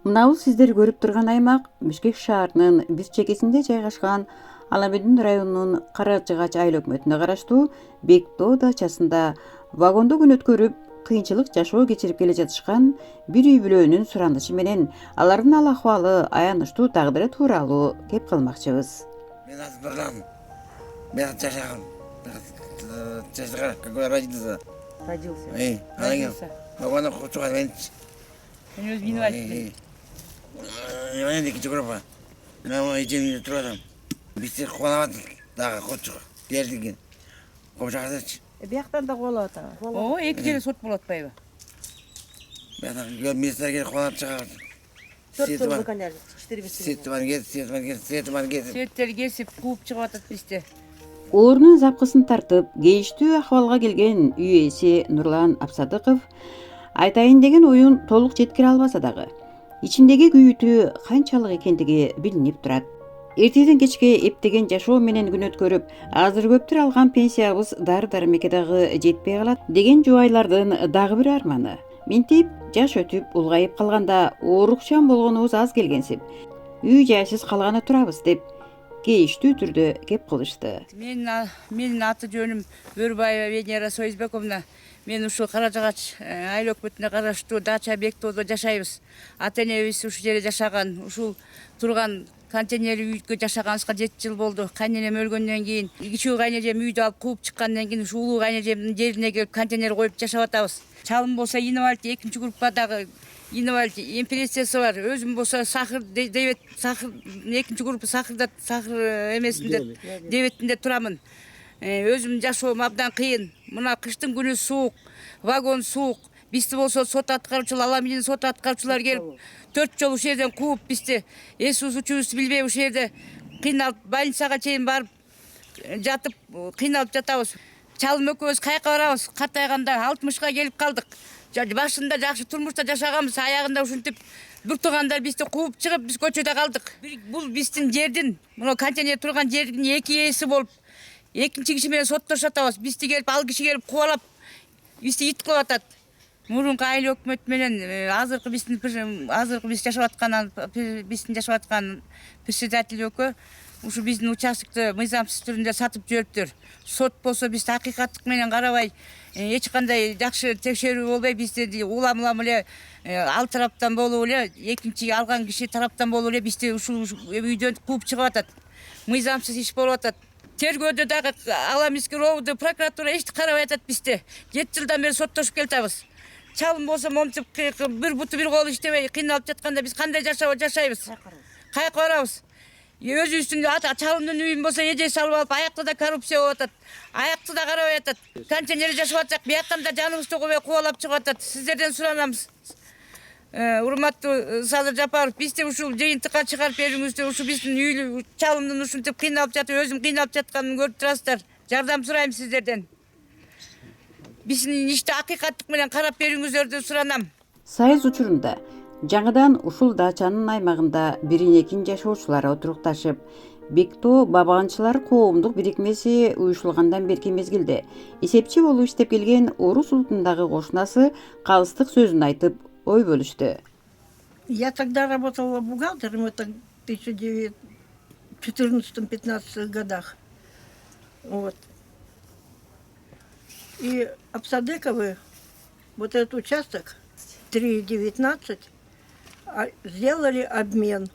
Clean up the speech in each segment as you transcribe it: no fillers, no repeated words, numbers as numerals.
Мынабыз сиздер көрүп турган аймак Бишкек шаарынын бир чекесинде жайгашкан Ала-Медин районунун Кара-Жыгач айыл өкмөтүнө караштуу Бектоо дачасында вагондо күн өткөрүп, кыйынчылык жашоо кечирип келе жатышкан бир үй бүлөнүн суранышы менен алардын ал акыбалы, аянычтуу тагдыры тууралуу кеп кылмакчыбыз. Мен аты Нурлан. Мен жашагам. Как родился. Родился. Родился. Вагонда кучуга мен. Мен өзім инвалидпін. Мен экинчи группа. Мен ичимде турдум. Бизди кубанабат дагы кучуга. Бердиген. Кошагачы. Бияқтан да қол ата. О, екі жерде сот болот байбы. Мен министрге кубанап чыгат. Сеттер кесип кууп чыгып атат бизди. Оорунун запкысын тартып, кейиштүү акыбалга келген үй ээси Нурлан Абсадыков айтайын деген оюн толук жеткире албаса дагы, ичиндеги күйүтүү канчалык экендиги билинип турат. Эртеден кечке эптеген жашоо менен күн өткөрүп, азыр көптүр алган пенсиябыз дары-дармекке дагы жетпей калат деген жубайлардын дагы бир арманы. Минтип жаш өтүп, улгайып калганда оорукчан болгонубуз аз келгенсип, үй жайсыз калганы турабыз деп кейиштүү түрдө кеп кылышты. Менин аты жөнүм Өрбаева Венера Союзбековна. Мен ушул Кара-Жыгач айыл өкмөтүнө караштуу дача Бектоодо жашайбыз. Ата-энебиз ушул жерде жашаган, ушул турган контейнер үйгө жашаганыбызга 7 жыл болду. Кайненем өлгөндөн кийин, кичүү кайнежем үйдү алып кууп чыккандан кийин ушул улуу кайнежемдин жерине келип контейнер коюп жашап атабыз. Чалым болсо инвалид, экинчи группадагы инвалид, импрессиясы бар. Өзүм болсо сахар дебет, сахар экинчи группа сахар эмесинде дебетинде турамын. Өзүм жашоом абдан кыйын. Мына кыштын күнү суук, вагон суук. Бизди болсо сот аткаруучулар, Ала-Медин сот аткаруучулар келип 4 жолу ушул жерден кууп бизди. Эсибиз учубузду билбей ушул жерде кыйналып больницага чейин барып жатып кыйналып жатабыз. Чалым экөөбүз каяка барабыз? Картайганда 60га келип калдык. Башында жакшы турмушта жашаганбыз, аягында ушинтип буктугандар бизди кууп чыгып, биз көчөдө калдык. Бул биздин жердин, мына контейнер турган жердин эки ээси болуп, экинчи киши менен соттошуп атабыз. Бизди келип, ал киши келип кубалап, бизди ит кылып атат. Мурунку айыл өкмөт менен азыркы биз жашап аткан председатель өкө ушу биздин участокты мыйзамсыз түрүндө сатып жибериптир. Сот болсо бизди акыйкаттык менен карабай, эч кандай жакшы текшерүү болбой, бизди улам эле ал тараптан болуп эле, экинчи алган киши тараптан болуп эле бизди ушул үйдөн кууп чыгып атат. Мыйзамсыз иш болуп атат. Тергөөдө дагы Аламиский ровд прокуратура эч карабай атат бизди. 7 жылдан бери соттошуп келатабыз. Чалым болсо момчуп бир буту бир колу иштебей кыйналып жатканда биз кандай жашайбыз? Каяка барабыз? Өзүбүздүн чалымдын үйүн болсо эже салып алып, аякта да коррупция болуп атат. Аякты да карабай атат. Контейнерде жашап атсак, бияктан да жаныбызды кубай кубалап чыгып атат. Сиздерден суранабыз. Урматтуу Садыр Жапаров, бизди ушул жыйынтыкка чыгарып бериңиздер. Ушу биздин үйлү чалымдын ушинтип кыйналып жатып, өзүм кыйналып жатканын көрүп турасыздар. Жардам сурайм сиздерден. Биздин ишти акыйкаттык менен карап бериңиздерди суранам. Сайыз учурунда жаңыдан ушул дачанын аймагында бирин-экин жашоочулар отурукташып, Бектоо бабаганчылар коомдук бирикмеси уюшулгандан берки мезгилде эсепчи болуп иштеп келген Орус улутундагы кошунасы калыстык сөзүн айтып, ой бөлүштү. Я тогда работала бухгалтером, это в 1914-15 годах. Вот. И Абсадыковы, вот этот участок 3,19, сделали обмен.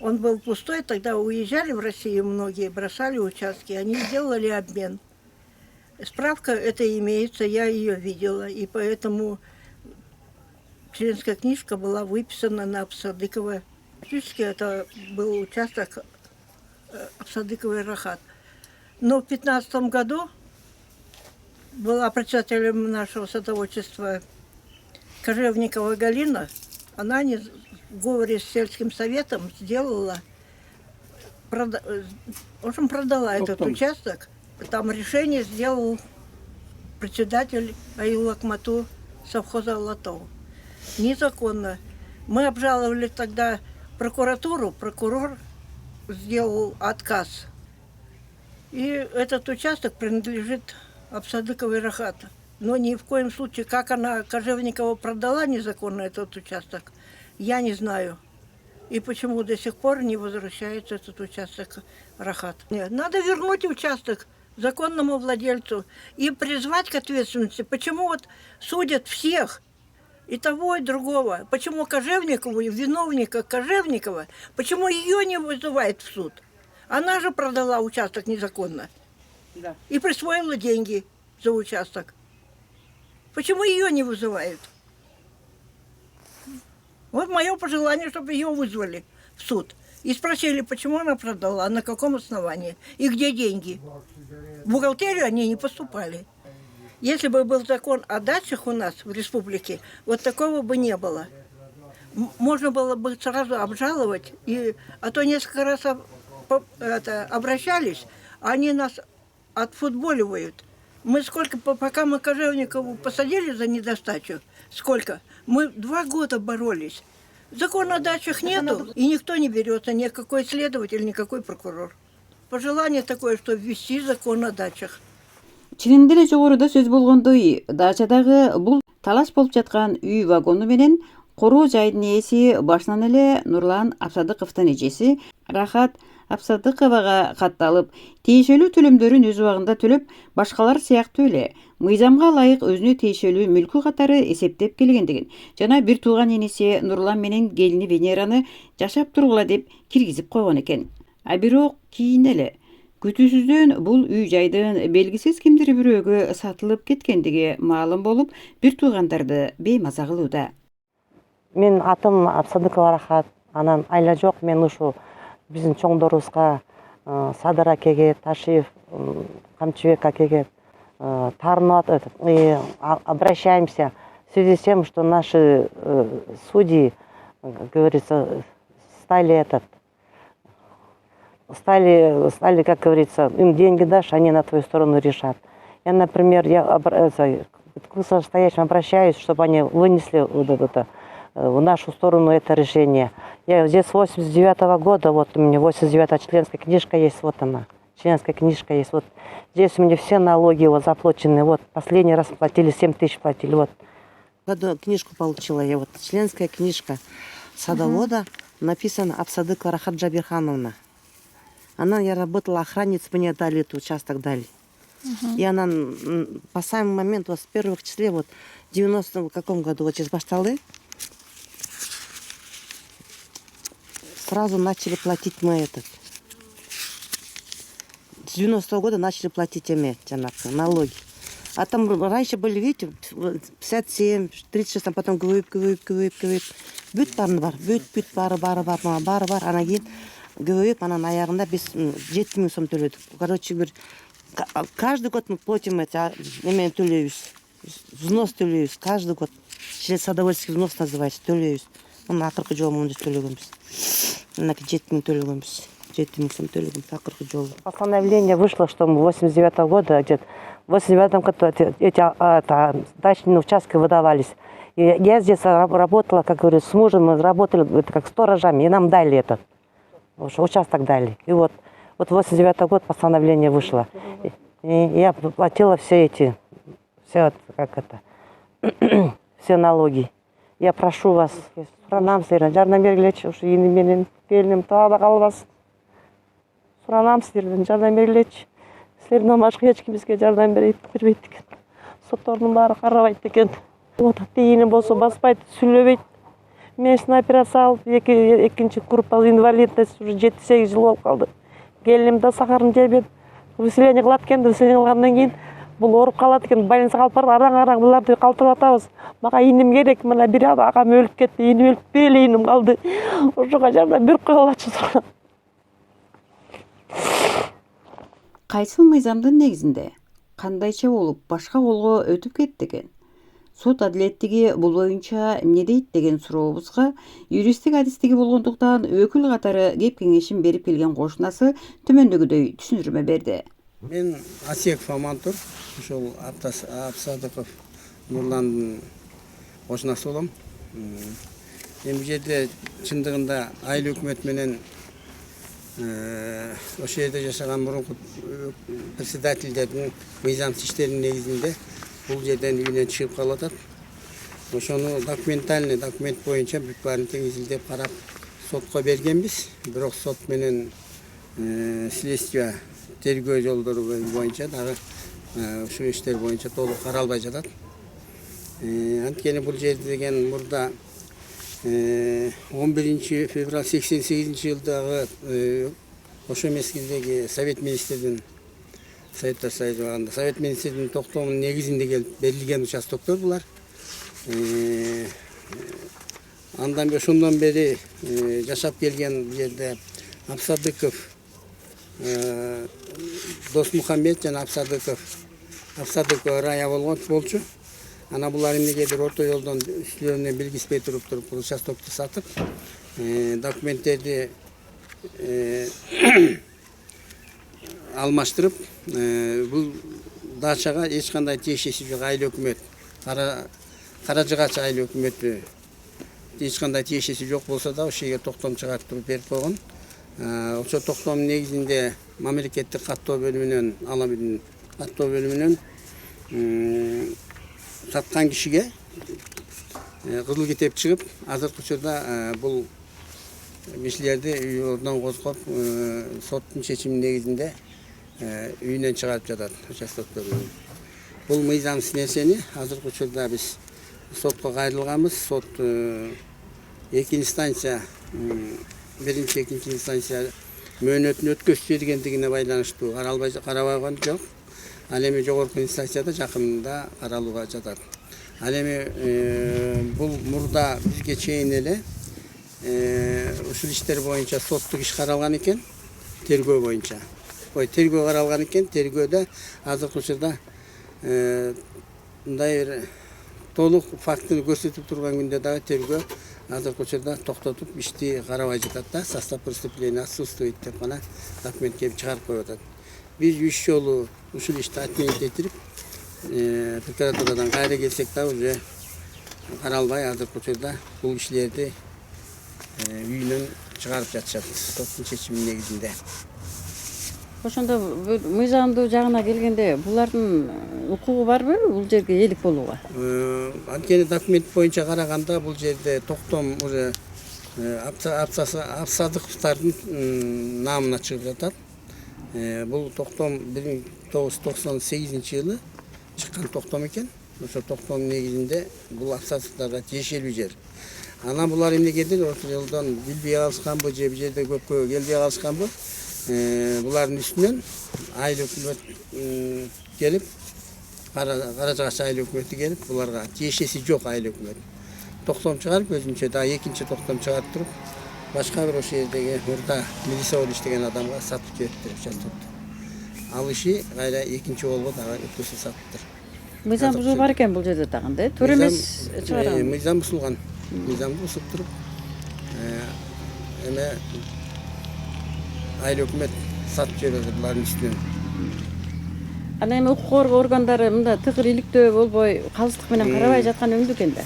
Он был пустой, тогда уезжали в Россию многие, бросали участки, они сделали обмен. Справка эта имеется, я ее видела, и поэтому членская книжка была выписана на Абсадыкова. Фактически это был участок Абсадыковой Рахат. Но в 2015 году была председателем нашего садоводчества Кожевникова Галина. Она в говоре с сельским советом сделала, продала этот участок. Там решение сделал председатель Аюл Акмату совхоза Латов. Незаконно. Мы обжаловали тогда прокуратуру, прокурор сделал отказ. И этот участок принадлежит Абсадыковой Рахат. Но ни в коем случае, как она Кожевникова продала незаконно этот участок, я не знаю. И почему до сих пор не возвращается этот участок Рахат. Нет, надо вернуть участок законному владельцу и призвать к ответственности. Почему вот судят всех, и того, и другого? Почему Кожевникову, виновника Кожевникова, почему ее не вызывает в суд? Она же продала участок незаконно. Да. И присвоила деньги за участок. Почему ее не вызывают? Вот мое пожелание, чтобы ее вызвали в суд. И спросили, почему она продала, на каком основании и где деньги. В бухгалтерию они не поступали. Если бы был закон о дачах у нас в республике, вот такого бы не было. Можно было бы сразу обжаловать, а то несколько раз обращались, а они нас отфутболивают. Мы сколько, пока мы Кожевникову посадили за недостачу, сколько? Мы 2 года боролись. Закона о дачах нету, и никто не берется, никакой следователь, никакой прокурор. Пожелание такое, что ввести закон о дачах. Чынында эле жогоруда сөз болгондой, дачадагы бул талаш болуп жаткан үй вагону менен короо жайдын ээси башынан эле Нурлан Абсадыковдун эжеси Рахат Абсадыковага катталып, тиешелүү төлөмдөрүн өз убагында төлөп, башкалар сыяктуу эле мыйзамга ылайык өзүнө тиешелүү мүлкү катары эсептеп келгендигин жана бир тууган эниси Нурлан менен келини Венераны жашап тургула деп киргизип койгон экен. А бирок кийин эле күтүүсүздөн бул үй жайдын белгисиз кимдир бирөөгө сатылып кеткендиги маалым болуп, бир туугандарды беймаза кылууда. Мен атым Абсадыкова Рахат, анан айла жок, мен ушу биздин чоңдорубузга Садыр акеге, Ташиев, Камчыбек акеге тарынып обращаемся в связи с тем, что наши судьи, говорится, стали, как говорится, им деньги дашь, они на твою сторону решат. Я, например, к вышестоящим обращаюсь, чтобы они вынесли в нашу сторону это решение. Я здесь с 89-го года, вот у меня 89-я членская книжка есть, вот она, членская книжка есть, вот здесь у меня все налоги вот заплачены, вот последний раз платили, 7 тысяч платили, вот. Году книжку получила я, вот членская книжка садовода, написано Абсадыкова Рахат Джабирхановна. Я работала охранницей, мне дали этот участок, дали. И она по самому моменту, вот с первых числе, вот в 90-м каком году, вот через башталы, сразу начали платить мы этот. С 90-го года начали платить налоги. А там раньше были, видите, 57, 36, а потом көбейіп. Бүт бар, анан кейін көбейіп, анан аяғында біз 7 000 сом төледік. Короче, каждый год мы платим взнос төлейбіз, каждый год. Садоводский взнос называется, төлейбіз. Ақырғы жолы мұнды төлегенбіз. 7 000 төлегенбіз. 7 000 сом төлегенбіз, ақырғы жолы. Постановление вышло, что мы 89-го года, где-то в 89-м году эти дачные участки выдавались. И я здесь работала, как говорю, с мужем, мы работали как сторожами, и нам дали этот участок дали. И вот 89-й год постановление вышло. И я платила все налоги. Я прошу вас, суранамсыздар, жардам бергилечи, ушу эми менен келиним таада калбасын. Суранамсыздар, жардам бергилечи. Силерден башка эч ким бизге жардам бербейт экен. Соттордун баары карабайт экен. Вот тегиним болсо баспайт, сүйлөбөйт. Мен операция алып, экинчи группалуу инвалидность уже 7-8 жыл болуп калды. Келиним да сахарын жебет. Выселение кылат экен, выселение кылгандан кийин бул ооруп калат экен, больницага алып барып араң буларды калтырып атабыз. Мага иним керек, мына бир агам өлүп кетти, иним өлүп эле иним калды. Ошого жардам берип койгулачы. Кайсыл мыйзамдын негизинде кандайча болуп башка колго өтүп кетти экен? Сот адилеттиги бул боюнча эмне дейт деген сурообузга юристтик адистиги болгондуктан өкүл катары кеп кеңешин берип келген кошунасы төмөндөгүдөй түшүндүрмө берди. Мен Асеков Амантур, ошол Абсадыков Нурландын кошунасы болом. Эми жерде чындыгында айыл өкмөт менен ошол жерде жашаган мурунку председательдердин мыйзамсыз иштеринин негизинде бул жерден үйүнөн чыгып калып атат. ошону документ боюнча бүт баарын тең изилдеп карап сотко бергенбиз. Бирок сот менен следствие тергөө жолдору боюнча дагы ушул иштер боюнча толук каралбай жатат. Анткени бул жерде деген мурда 11 февраль 88 жылдагы ошо мезгилдеги совет министрдин Советтер Союзу совет министрдин токтомунун негизинде келип берилген участоктор булар. Андан ошондон бери жашап келген бул жерде Абсадыков, Досмухаммед жана Абсадыков рая болчу. Ана булар эмнегедир орто жолдон үстүлөрүнө билгизбей туруп бул участокту сатып, документтерди алмаштырып, бул дачага эч кандай тиешеси жок. Айыл өкмөт, Каражыгач айыл өкмөтү эч кандай тиешеси жок болсо да ошол жерге токтом чыгартып берип койгон. Ошо токтомдун негизинде мамлекеттик каттоо бөлүмүнөн, Аламидин каттоо бөлүмүнөн саткан кишиге кызыл китеп чыгып, азыркы учурда бул кишилерди үй ордон козгоп, соттун чечими негизинде үйүнөн чыгарып жатат участоктор. Бул мыйзамсыз нерсени азыркы учурда биз сотко кайрылганбыз. Сот 2 инстанция, биринчи, экинчи инстанция мөөнөтүн өткөзүп бергендигине байланыштуу карабаган жок. Ал эми жогорку инстанцияда жакында каралууга жатат. Ал эми бул мурда бизге чейин эле ушул иштер боюнча соттук иш каралган экен, тергөө боюнча. Тергөө каралган экен, тергөөдө азыркы учурда мындай бир толук фактыны көрсөтүп турган күндө дагы тергөө азыркы учурда токтотуп ишти карабай жатат да, состав преступления отсутствует деп гана документ келип чыгарып коюп атат. Биз 3 жолу ушул ишти отменить этип, прокуратурадан кайра келсек да уже каралбай азыркы учурда бул кишилерди үйүнөн чыгарып жатышат соттун чечими негизинде. Ошондо мыйзамдуу жагына келгенде булардын укугу барбы бул жерге ээлик болууга? Анткени документ боюнча караганда бул жерде токтом уже Абсадыковдун намына чыгып жатат. Бул токтом 1998 жылы чыккан токтом экен. Ошо токтомдун негизинде бул Абсадыковдорго тиешелүү жер. Анан булар эмнегедир ошол жолдон билбей калышканбы же бул жерде көпкө келбей калышканбы? Булардын үстүнөн айыл өкмөт келип, Каражыгач айыл өкмөтү келип, буларга тиешеси жок айыл өкмөт. Токтом чыгарып, өзүнчө да экинчи токтом чыгарып туруп, башка бир ошол жердеги мурда милиция иштеген адамга сатып жибериптир участокту. Ал иши кайра экинчи жолго дагы өткөзүп сатыптыр. Мыйзам бузуу бар экен бул жерде дагы, да? Туура эмес чыгарган. Мыйзам бузулган. Мыйзам бузуп туруп, эме айыл өкмөт сатып жиберди булардын үстүнөн. Анан эми укук коргоо органдары мында тыгыр иликтөө болбой, калыстык менен карабай жаткан өңдү экен да.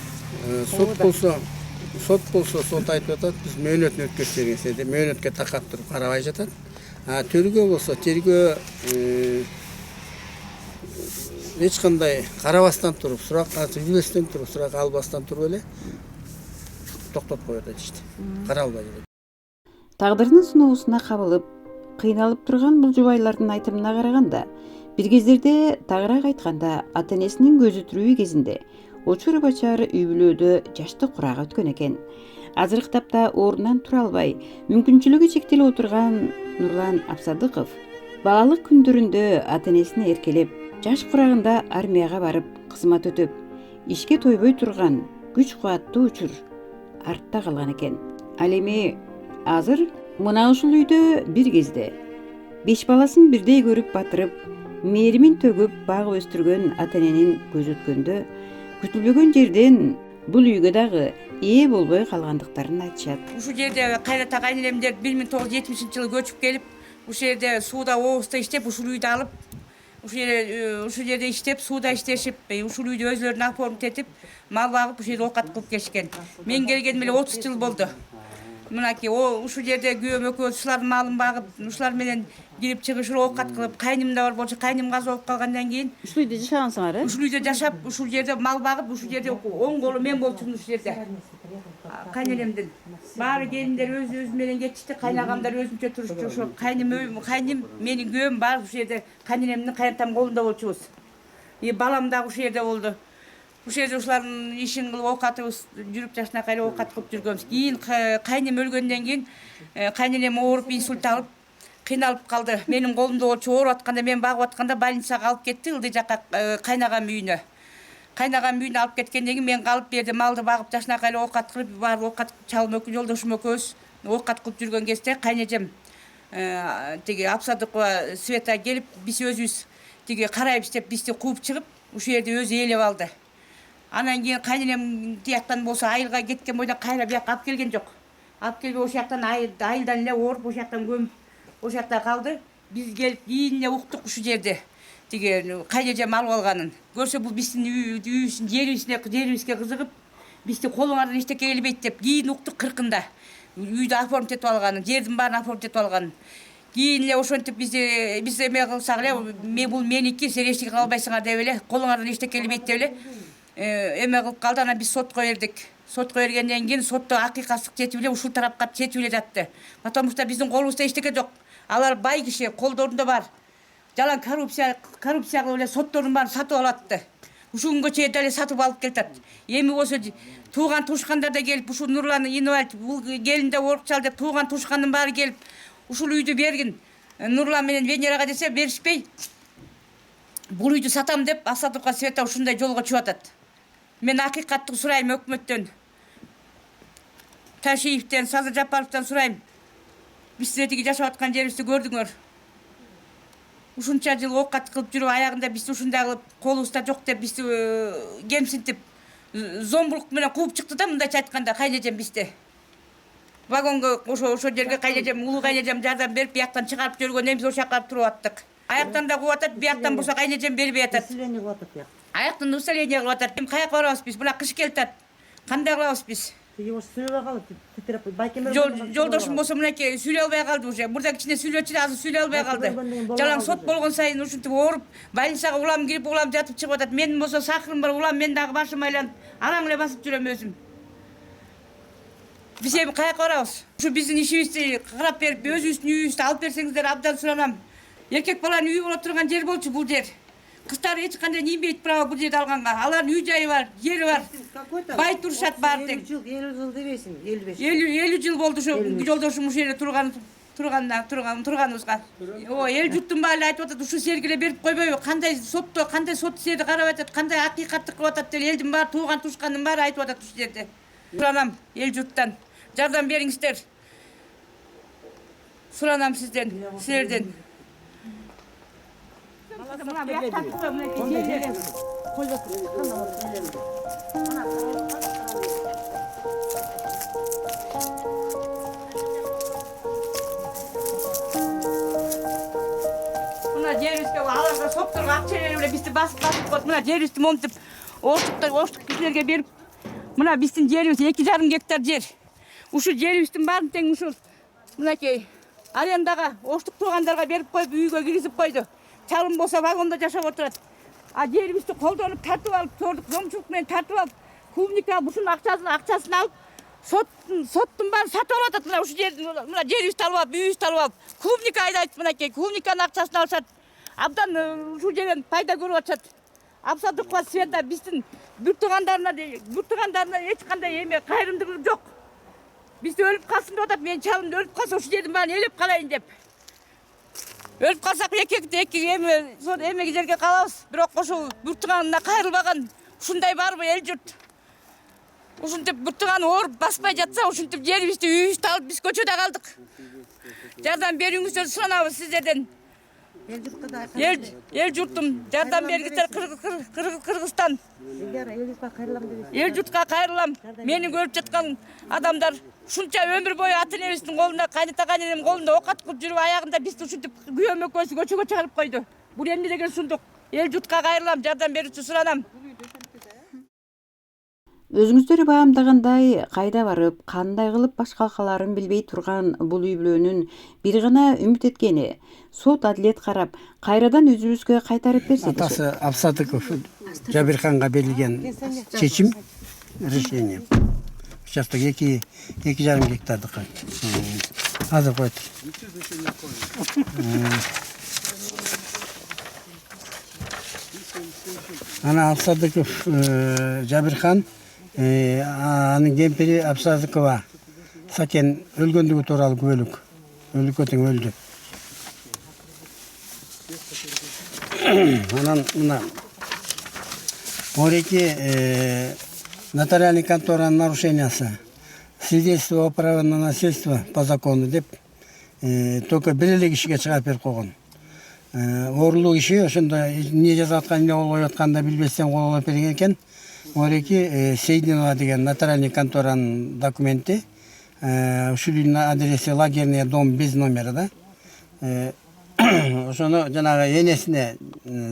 Сот болсо сот айтып атат, биз мөөнөтүн өткөзүп бергенсиз деп мөөнөткө такап туруп карабай жатат. Тергөө болсо тергөө эч кандай карабастан туруп, сурак жүрбөстөн туруп, сурак албастан туруп эле токтотуп коюп атат ишти. Каралбай жатат. Тагдырдын сыноосуна кабылып, кыйналып турган бул жубайлардын айтымына караганда, бир кездерде тагыраак айтканда ата-энесинин көзү тирүү кезинде очур бачары үй бүлөдө жаштык курага өткөн экен. Азыркы тапта ордунан тура албай, мүмкүнчүлүгү чектелип отурган Нурлан Абсадыков балалык күндөрүндө ата-энесине эркелеп, жаш курагында армияга барып кызмат өтөп, ишке тойбой турган күч кубаттуу учур артта калган экен. Ал эми азыр мына ушул үйдө бир кезде 5 баласын бирдей көрүп батырып, мээримин төгүп багып өстүргөн ата-эненин көзү өткөндө күтүлбөгөн жерден бул үйгө дагы ээ болбой калгандыктарын айтышат. Ушул жерде кайрата кайнелемдер 1970 жылы көчүп келип, ушул жерде сууда обузда иштеп, ушул үйдү алып, ушул жерде иштеп, сууда иштешип, ушул үйдү өзлөрүнө оформить этип, мал багып, ушул жерде оокат кылып келишкен. Мен келгениме эле 30 жыл болду. Мынакей ушул жерде күйөөм экөөбүз ушулардын малын багып, ушулар менен кирип чыгышып оокат кылып, кайным да бар болчу, кайным каза болуп калгандан кийин ушул үйдө жашагансыңар, э? ушул үйдө жашап, ушул жерде мал багып, ушул жерде оң колу мен болчумун ушул жерде. Кайненемдин баары келиндер өз менен кетишти, кайнагамдар өзүнчө турушчу. Ошо кайным менин күйөөм баары ушул жерде кайненемдин кайртам колунда болчубуз. Балам дагы ушул жерде болду. Ушул жерде ушулардын ишин кылып оокатыбыз жүрүп жашынакай эле оокат кылып жүргөнбүз. Кийин кайным өлгөндөн кийин кайненем ооруп, инсульт алып, кыйналып калды. Менин колумда болчу, ооруп атканда, мен багып атканда больницага алып кетти, ылдый жакка кайнагам үйүнө. Кайнагам үйүнө алып кеткенден кийин мен калып берди, малды багып жашынакай эле оокат кылып, баары оокат чалым жолдошум экөөбүз оокат кылып жүргөн кезде кайнежем тиги Абсадыкова Света келип, биз өзүбүз тиги карайбыз деп бизди кууп чыгып, ушул жерде өзү ээлеп алды. Анан кийин кайненем тияктан болсо айылга кеткен бойда кайра бияка алып келген жок. Алып келбей ошол жактан айылдан эле ооруп, ошол жактан көмүп, ошол жакта калды. Биз келип кийин эле уктук ушул жерде. Тиги кайнежем алып алганын. Көрсө бул биздин үйүбүздүн жерибизге кызыгып, бизди колуңардан эчтеке келбейт деп кийин уктук 40-ында. Үйдү оформить этип алганын, жердин баарын оформить этип алганын. Кийин эле ошентип биз эме кылсак эле, бул меники, сен эчтеке кыла албайсыңар деп эле, колуңардан эчтеке келбейт деп эле эме кылып калды. Анан биз сотко бердик. Сотко бергенден кийин сотто акыйкаттык четип эле ушул тарапка четип эле жатты. Потому что биздин колубузда эчтеке жок. Алар бай киши, колдорунда бар. Жалаң коррупция кылып эле соттордун баарын сатып алатты. Ушул күнгө чейин эле сатып алып келатат. Эми болсо тууган тушкандар да келип, ушул Нурлан инвалид, бул келинде ооруп чал деп тууган тушкандын баары келип, ушул үйдү бергин Нурлан менен Венерага десе беришпей, бул үйдү сатам деп Асадыкова Света ушундай жолго чыгып атат. Мен акыйкаттык сурайм өкмөттөн, Ташиевден, Сазыр Жапаровдон сурайм. Биз тиги жашап аткан жерибизди көрдүңөр. Ушунча жыл оокат кылып жүрүп, аягында бизди ушундай кылып, колубузда жок деп бизди кемсинтип, зомбулук менен кууп чыкты да, мындайча айтканда кайнежем бизди. Вагонго ошо жерге кайнежем, улуу кайнежем жардам берип, бияктан чыгарып жүргөн, эмиз ошол жака туруп аттык. Аяктан да кууп атат, бияктан болсо кайнежем бербей атат. Аяктан население кылып атат. Каяка барабыз биз? Мына кыш келатат. Кандай кылабыз биз? Жолдошум болсо мынакей сүйлөй албай калды уже. Мурда кичине сүйлөчү, азыр сүйлөй албай калды. Жалаң сот болгон сайын ушинтип ооруп, больницага улам кирип, улам жатып чыгып атат. Менин болсо сахарым бар, улам мен дагы башым айланып, араң эле басып жүрөм өзүм. Биз эми каяка барабыз? Ушу биздин ишибизди карап берип, өзүбүздүн үйүбүздү алып берсеңиздер абдан суранам. Эркек баланын үйү боло турган жер болчу бул жер. Кыздар эч кандай ийбейт право бул жерди алганга. Алардын үй жайы бар, жери бар. Бай турушат баары тең. 50 жыл дебейсиң, 55. 50 жыл болду ошо жолдошум ушул жерде турганыбызга. Эл журттун баары айтып атат, ушул сергиле берип койбойбу? Кандай сот сиздерди карап атат, кандай акыйкаттык кылып атат деп элдин баары, тууган тушкандын баары айтып атат ушул жерде. Суранам эл журттан, жардам бериңиздер. Суранам силерден. Мына жерибизге аларга сотторго акча берип эле бизди басып коюп, мына жерибизди момтуп оштук кишилерге берип, мына биздин жерибиз 2,5 гектар жер. Ушул жерибиздин баарын тең ушул мынакей арендага оштук туугандарга берип коюп, үйгө киргизип койду. Чалым болсо вагонда жашап отурат. А жерибизди колдонуп тартып алып, зомчулук менен тартып алып, клубника ушунун акчасын алып, соттун баарын сатып алып атат. Мына ушул жерди, мына жерибизди алып алып, үйүбүздү алып алып, клубника айдайт мынакей, клубниканын акчасын алышат. Абдан ушул жерден пайда көрүп атышат. Абсадыкова Света биздин бүртүгандарына эч кандай эме кайрымдуулук жок. Бизди өлүп калсын деп атат. Мен чалымды өлүп калса ушул жердин баарын элеп калайын деп. Өлүп калсак эмеги жерге калабыз. Бирок ошол бүртүганына кайрылбаган ушундай барбы эл журт? Ушинтип бүртүган ооруп баспай жатса, ушинтип жерибизди, үйүбүздү алып биз көчөдө калдык. Жардам берүүңүздөрдү суранабыз сиздерден. Эл журтум, жардам бергиздер. Кыргызстан. Эл журтка кайрылам. Мени көрүп жаткан адамдар ушунча өмүр бою ата-энебиздин колунда, кайненемдин колунда оокат кылып жүрүп, аягында бизди ушинтип күйөөм экөөбүздү көчөгө чыгарып койду. Бул эмне деген сундук? Эл журтка кайрылам, жардам берүүчү суранам. Өзүңүздөр баамдагандай кайда барып, кандай кылып баш калкаларын билбей турган бул үй бүлөнүн бир гана үмүт эткени сот адилет карап, кайрадан өзүбүзгө кайтарып берсе дешет. Атасы Абсадыков Жабирханга берилген чечим, решение. Участок 2,5 гектардыкы. Азыр койт. Ана Абсадыков Жабирхан, анын кемпири Абсадыкова Сакен өлгөндүгү тууралуу күбөлүк. Өлүккө тең өлдү. Анан мына Мореки нотариальный конторанын нарушениясы. Свидетельство о праве на наследство по закону деп только бир эле кишиге чыгарып берип койгон. Оорулуу киши ошондо эмне жазып аткан, эмне кол коюп атканын да билбестен кол коюп берген экен. Мореки Сейдинова деген нотариальный конторанын документи. Ушул үйдүн адреси лагерный дом без номера да. Ошону жанагы энесине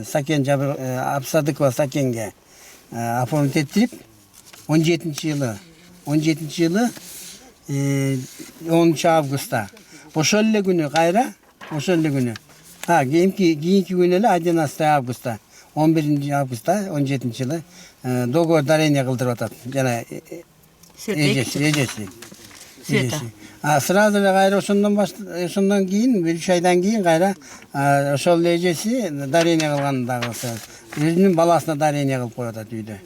Сакен Абсадыкова Сакенге оформить ettiriп 17-жылы 10 августта ошол эле күнү кайра кийинки күнү эле 11 августта 11 августта 17-жылы договор дарение кылдырып атат жана эжеси. Сразу эле кайра ошондон кийин 3 айдан кийин кайра ошол эжеси дарение кылган дагы өзүнүн баласына дарение кылып коюп атат үйдө.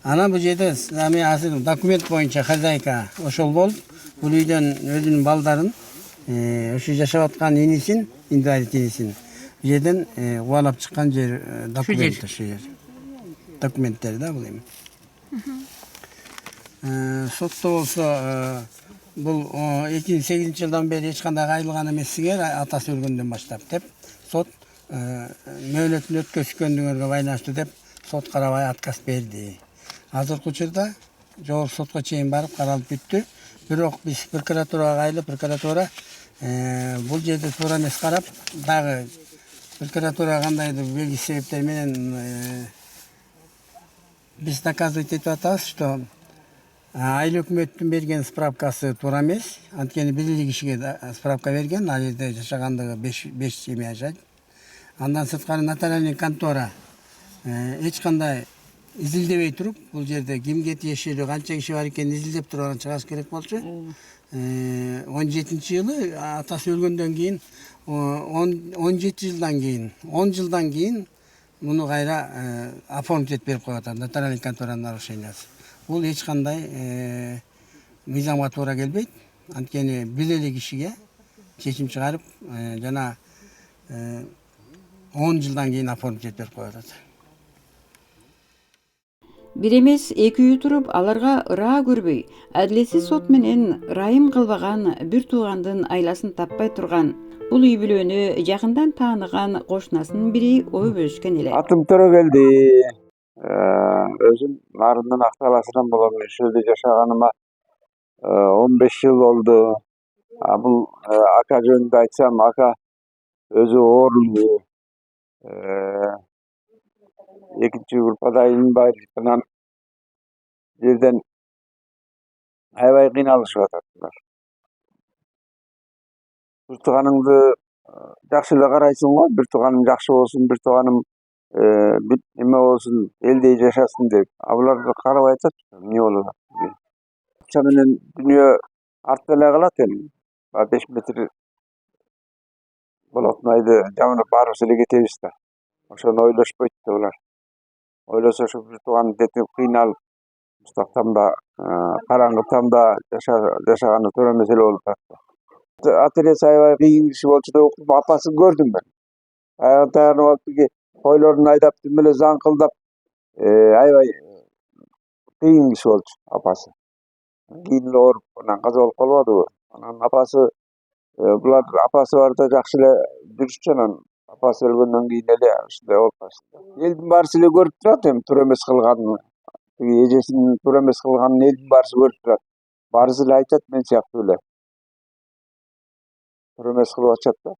Анан бул жерде азыр документ боюнча хозяйка ошол болуп, бул үйдөн өзүнүн балдарын ошо жашап аткан инисин, инвалид инисин бул жерден убалап чыккан жер документ ошо жер. Документтери да бул эми. Сотто болсо бул 2008-жылдан бери эч кандай кайрылган эмес сиңер, атасы өлгөндөн баштап деп сот мөөнөтүн өткөзгөндүгүнө байланыштуу деп сот карабай отказ берди. Азыркы учурда жогорку сотко чейин барып каралып бүттү. Бирок биз прокуратурага кайрылып, прокуратура бул жерде туура эмес карап, дагы прокуратура кандайдыр белгисиз себептер менен биз доказывать этип атабыз, что айыл өкмөттүн берген справкасы туура эмес. Анткени бир эле кишиге справка берген, ал жерде жашагандыгы 5 семья жашайт. Андан сырткары нотариальный контора эч кандай изилдебей туруп, бул жерде кимге тиешелүү, канча киши бар экенин изилдеп туруп анан чыгарыш керек болчу. 17-жылы атасы өлгөндөн кийин 10 жылдан кийин муну кайра оформить этип берип коюп атат нотариальный конторанын нарушениясы. Бул эч кандай мыйзамга туура келбейт. Анткени бир эле кишиге чечим чыгарып, жана 10 жылдан кийин оформить этип берип коюп атат. Бир эмес, эки үй туруп, аларга ыраа көрбөй, адилетсиз сот менен ырайым кылбаган бир туугандын айласын таппай турган бул үй бүлөнү жакындан тааныган кошунасынын бири ой бөлүшкөн эле. Атым Төрөгелди. Өзүм Нарындын Акталасынан болом. Ушул жерде жашаганыма 15 жыл болду. Бул ака жөнүндө айтсам, ака өзү оорулуу. Экинчи группада инвалидтен жерден аябай кыйналышып атат. Бир тууганыңды жакшы эле карайсың го, бир тууганым жакшы болсун, бир тууганым эме болсун, элдей жашасын деп. Буларды карабай атат, эмне болуп атат. Акча менен дүнүйө артта эле калат эми. 5 метр болотнайды жамынып барыбыз эле кетебиз да. Ошону ойлошпойт да булар. Ойлосо ошо бир тууган детип кыйналып, мустак тамда, караңгы тамда жашаганы туура эмес эле болуп атат. Ата-энеси аябай кыйын киши болчу деп укуп, апасын көрдүм мен. Таянып алып тиги койлорун айдап, тим эле заңкылдап, аябай кыйын киши болчу апасы. Кийин эле ооруп, анан каза болуп калбадыбы? Анан апасы булар апасы барда жакшы эле жүрүшчү, анан апасы өлгөндөн кийин эле ушундай болуп калышты. Элдин баарысы эле көрүп турат эми туура эмес кылганын. Тиги эжесинин туура эмес кылганын элдин баарысы көрүп турат. Баарысы эле айтат мен сыяктуу эле. Туура эмес кылып атышат да.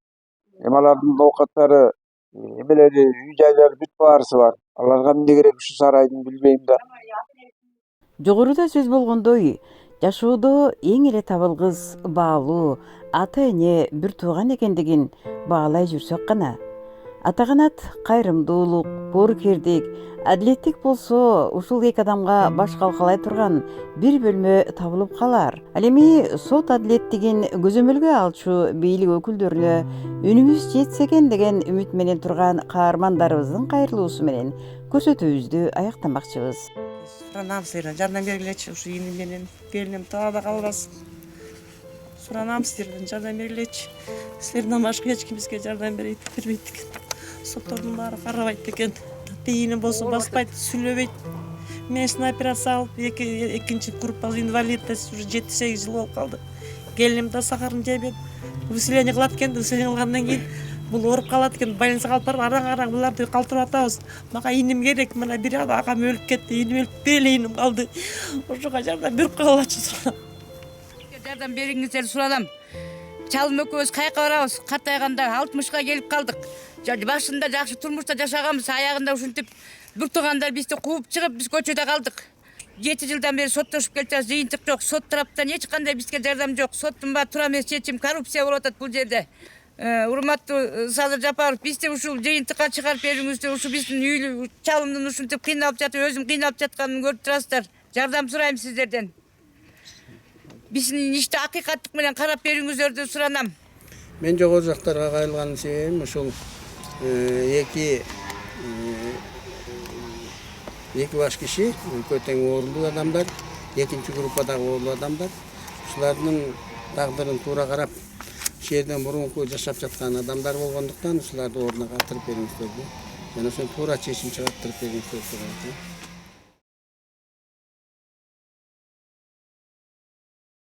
Эми алардын оокаттары, эмелери, үй жайлары бүт баарысы бар. Аларга эмне керек ушу сарайдын билбейм да. Жогоруда сөз болгондой, жашоодо эң эле табылгыс, баалуу ата эне бир тууган экендигин баалай жүрсөк гана. Ата канат кайрымдуулук, боорукердик, адилеттик болсо, ушул эки адамга баш калкалай турган бир бөлмө табылып калар. Ал эми сот адилеттигин көзөмөлгө алчу бийлик өкүлдөрүнө үнүбүз жетсе экен деген үмүт менен турган каармандарыбыздын кайрылуусу менен көрсөтүүбүздү аяктамакчыбыз. Суранам сіздерден жардам бергилечи, ушу ийиним менен келиним таада калбасын. Суранам сіздерден жардам бергилечи. Сіздерден башка эч ким бизге жардам бербейт экен. Соттордун баары карабайт экен. Ийиним болсо баспайт, сүйлөбөйт. Мен операция алып, экинчи группа инвалидность уже 7-8 жыл болуп калды. Келиним да сахарын жебейт. Выселение кылат экен, выселение кылгандан кийин бул ооруп калат экен, больницага алып барып араң буларды калтырып атабыз. Мага ийиним керек, мына бир агам өлүп кетти, ийиним өлүп эле ийиним калды. Ошого жардам берип койгулачы. Жардам бериңиздер суранам. Чалым экөөбүз каяка барабыз? Картайганда 60га келип калдык. Башында жакшы турмушта жашаганбыз, аягында ушинтип бир туугандар бизди кууп чыгып, биз көчөдө калдык. 7 жылдан бери соттошуп келатабыз, жыйынтык жок, сот тараптан эч кандай бизге жардам жок. Соттун баары туура эмес чечим, коррупция болуп атат бул жерде. Урматтуу Садыр Жапаров, бизди ушул жыйынтыкка чыгарып бериңиздер, ушу биздин үйлү чалымдын ушинтип кыйналып жатып, өзүм кыйналып жатканын көрүп турасыздар. Жардам сурайм сиздерден. Биздин ишти акыйкаттык менен карап бериңиздерди суранам. Мен жогору жактарга кайрылган себебим ушул эки баш киши, экөө тең оорулуу адамдар, экинчи группадагы оорулуу адамдар. Ушулардын тагдырын туура карап, ушул жерден мурунку жашап жаткан адамдар болгондуктан ушуларды ордуна калтырып бериңиздер. Жана ошон туура чечим чыгарттырып бериңиздер.